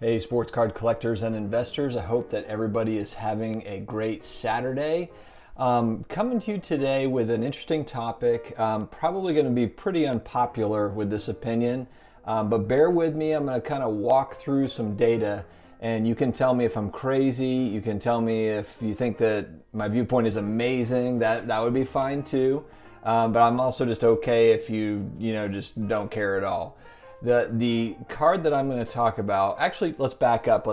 Hey, sports card collectors and investors. I hope that everybody is having a great Saturday. Coming to you today with an interesting topic. Probably going to be pretty unpopular with this opinion, but bear with me. I'm going to kind of walk through some data and you can tell me if I'm crazy. You can tell me if you think that my viewpoint is amazing. That would be fine too. But I'm also just okay if you just don't care at all. The card that I'm going to talk about, actually, let's back up.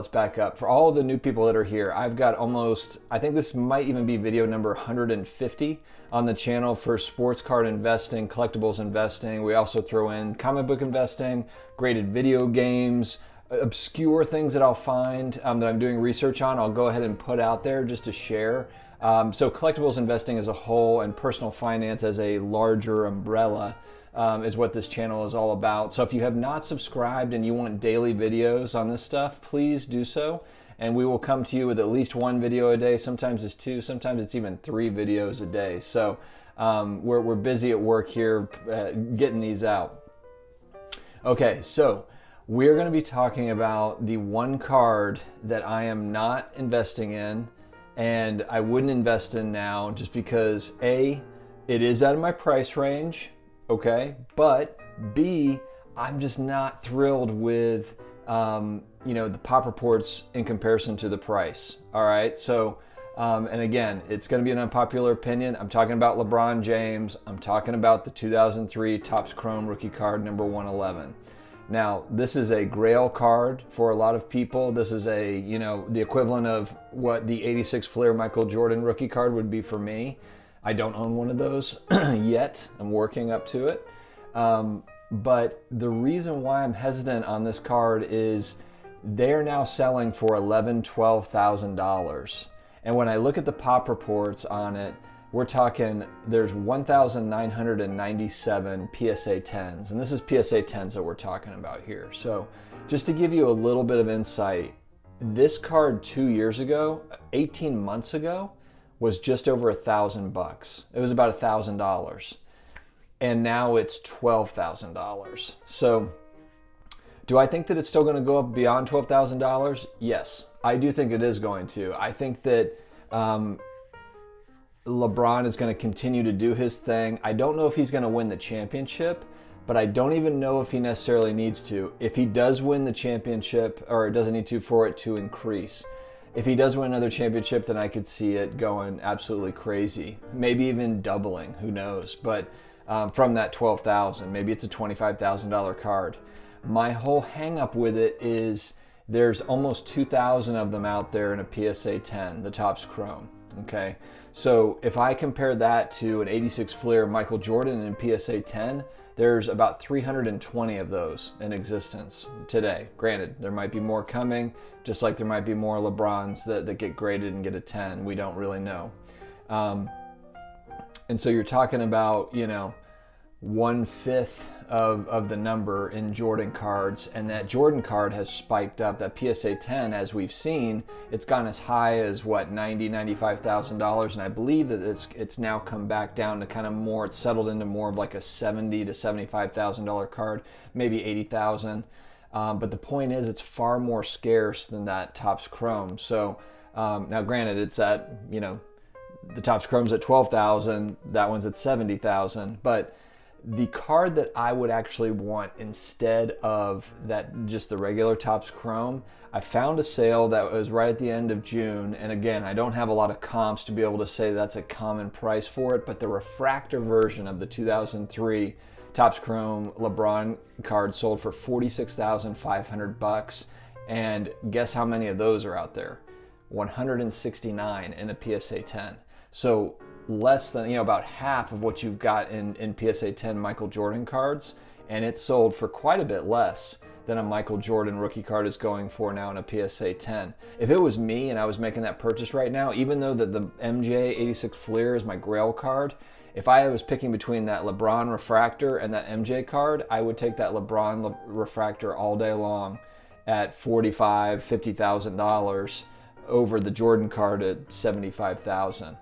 For all of the new people that are here, I've got almost, I think this might even be video number 150 on the channel for sports card investing, collectibles investing. We also throw in comic book investing, graded video games, obscure things that I'll find that I'm doing research on. I'll go ahead and put out there just to share. So collectibles investing as a whole and personal finance as a larger umbrella is what this channel is all about. So if you have not subscribed and you want daily videos on this stuff, please do so. And we will come to you with at least one video a day. Sometimes it's two, sometimes it's even 3 videos a day. So we're busy at work here getting these out. Okay, so we're going to be talking about the one card that I am not investing in and I wouldn't invest in now just because A, it is out of my price range. Okay, but B, I'm just not thrilled with the pop reports in comparison to the price. All right, so and again, it's going to be an unpopular opinion. I'm talking about LeBron James. I'm talking about the 2003 Topps Chrome rookie card number 111. Now, this is a grail card for a lot of people. This is the equivalent of what the 86 Fleer Michael Jordan rookie card would be for me. I don't own one of those yet. I'm working up to it. But the reason why I'm hesitant on this card is they're now selling for $11,000, $12,000. And when I look at the pop reports on it, we're talking there's 1,997 PSA 10s. And this is PSA 10s that we're talking about here. So just to give you a little bit of insight, this card 2 years ago, 18 months ago, was just over $1,000. It was about $1,000. And now it's $12,000. So do I think that it's still going to go up beyond $12,000? Yes, I do think it is going to. I think that LeBron is going to continue to do his thing. I don't know if he's going to win the championship, but I don't even know if he necessarily needs to. If he does win the championship, or it doesn't need to for it to increase. If he does win another championship, then I could see it going absolutely crazy. Maybe even doubling, who knows. But from that $12,000, maybe it's a $25,000 card. My whole hang up with it is there's almost 2,000 of them out there in a PSA 10, the Topps Chrome. Okay, so if I compare that to an 86 Fleer Michael Jordan in PSA 10, there's about 320 of those in existence today. Granted, there might be more coming, just like there might be more LeBrons that get graded and get a 10. We don't really know. And so you're talking about, 1/5 of the number in Jordan cards, and that Jordan card has spiked up. That PSA 10, as we've seen, it's gone as high as what, $90,000, $95,000, and I believe that it's now come back down to kind of more. It's settled into more of like a $70,000 to $75,000 card, maybe $80,000. But the point is, it's far more scarce than that Topps Chrome. So now, granted, it's at the Topps Chrome's at $12,000. That one's at $70,000, but the card that I would actually want instead of that, just the regular Topps Chrome, I found a sale that was right at the end of June. And again, I don't have a lot of comps to be able to say that's a common price for it, but the Refractor version of the 2003 Topps Chrome LeBron card sold for $46,500. And guess how many of those are out there? 169 in a PSA 10. So less than, about half of what you've got in PSA 10 Michael Jordan cards, and it's sold for quite a bit less than a Michael Jordan rookie card is going for now in a PSA 10. If it was me and I was making that purchase right now, even though the MJ 86 Fleer is my grail card, if I was picking between that LeBron Refractor and that MJ card, I would take that LeBron Refractor all day long at $45,000, $50,000 over the Jordan card at $75,000.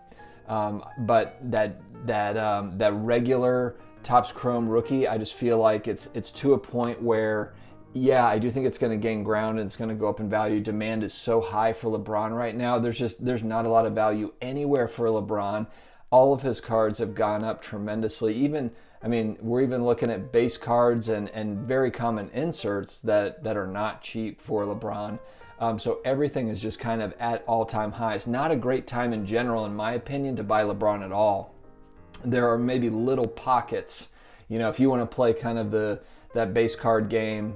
But that regular Topps Chrome rookie, I just feel like it's to a point where Yeah, I do think it's going to gain ground and it's going to go up in value. Demand is so high for LeBron right now. There's not a lot of value anywhere for LeBron. All of his cards have gone up tremendously. Even, I mean, we're even looking at base cards and very common inserts that are not cheap for LeBron. So everything is just kind of at all-time highs. Not a great time in general, in my opinion, to buy LeBron at all. There are maybe little pockets, you know, if you want to play kind of that base card game,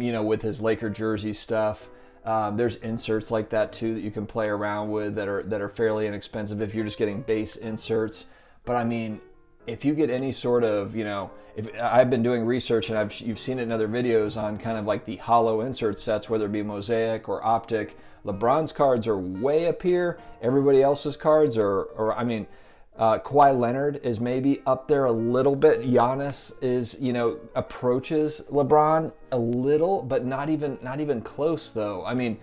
you know, with his Laker jersey stuff. There's inserts like that too that you can play around with that are fairly inexpensive if you're just getting base inserts. But I mean, if you get any sort of, you know, if I've been doing research and you've seen it in other videos on kind of like the hollow insert sets, whether it be mosaic or optic, LeBron's cards are way up here. Everybody else's cards I mean, Kawhi Leonard is maybe up there a little bit. Giannis is, you know, approaches LeBron a little, but not even close though. I mean,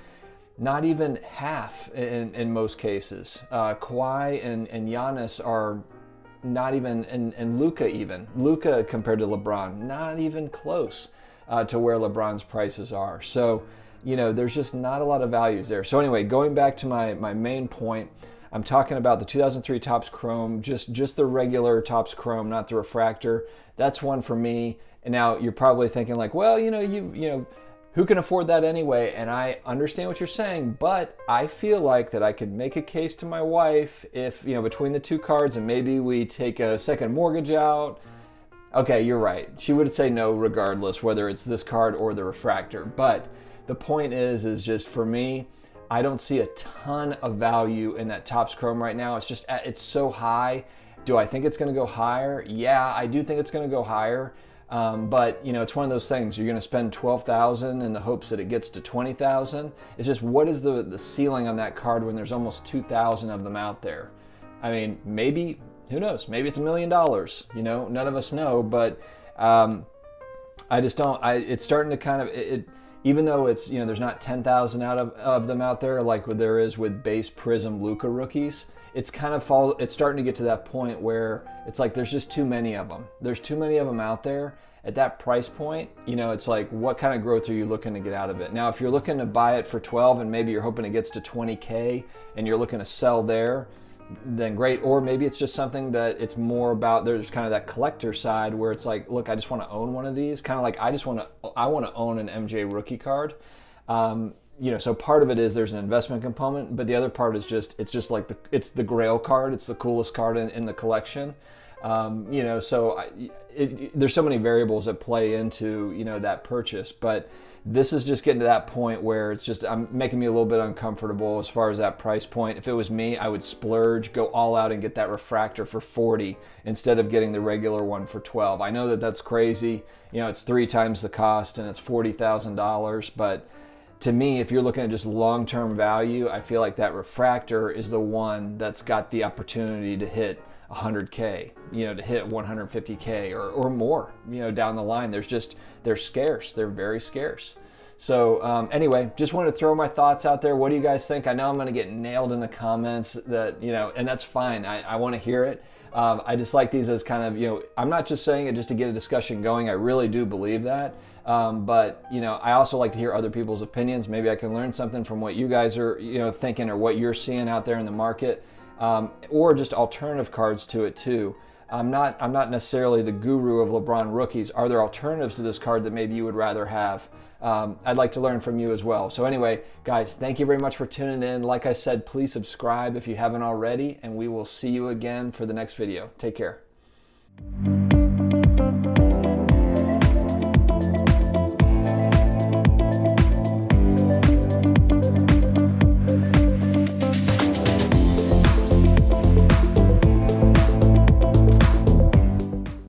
not even half in most cases. Kawhi and Giannis are not even, and Luka even. Luka compared to LeBron, not even close to where LeBron's prices are. So, you know, there's just not a lot of values there. So anyway, going back to my main point, I'm talking about the 2003 Topps Chrome, just the regular Topps Chrome, not the Refractor. That's one for me. And now you're probably thinking like, well, you know, who can afford that anyway? And I understand what you're saying, but I feel like that I could make a case to my wife if, you know, between the two cards and maybe we take a second mortgage out. Okay, you're right. She would say no regardless, whether it's this card or the Refractor. But the point is just for me, I don't see a ton of value in that Topps Chrome right now. It's so high. Do I think it's going to go higher? Yeah, I do think it's going to go higher. But you know, it's one of those things. You're going to spend $12,000 in the hopes that it gets to $20,000. It's just, what is the ceiling on that card when there's almost 2,000 of them out there? I mean, maybe, who knows? Maybe it's $1 million. You know, none of us know. But I just don't. It's starting to kind of even though it's, you know, there's not 10,000 of them out there like there is with base Prism Luka rookies. It's kind of it's starting to get to that point where it's like there's just too many of them. There's too many of them out there at that price point. You know, it's like, what kind of growth are you looking to get out of it? Now, if you're looking to buy it for 12 and maybe you're hoping it gets to 20K and you're looking to sell there, then great. Or maybe it's just something that it's more about, there's kind of that collector side where it's like, look, I just want to own one of these. Kind of like I want to own an MJ rookie card. You know, so part of it is there's an investment component, but the other part is it's just like it's the grail card. It's the coolest card in the collection. You know, so there's so many variables that play into, you know, that purchase, but this is just getting to that point where it's just, I'm making me a little bit uncomfortable as far as that price point. If it was me, I would splurge, go all out and get that Refractor for 40 instead of getting the regular one for 12. I know that that's crazy. You know, it's 3 times the cost and it's $40,000, but to me, if you're looking at just long-term value, I feel like that Refractor is the one that's got the opportunity to hit 100K, you know, to hit 150K or more, you know, down the line. They're scarce. They're very scarce. So anyway, just wanted to throw my thoughts out there. What do you guys think? I know I'm going to get nailed in the comments that, you know, and that's fine. I want to hear it. I just like these as kind of, you know, I'm not just saying it just to get a discussion going. I really do believe that. But, you know, I also like to hear other people's opinions. Maybe I can learn something from what you guys are, you know, thinking or what you're seeing out there in the market. Or just alternative cards to it too. I'm not necessarily the guru of LeBron rookies. Are there alternatives to this card that maybe you would rather have? I'd like to learn from you as well. So anyway, guys, thank you very much for tuning in. Like I said, please subscribe if you haven't already, and we will see you again for the next video. Take care.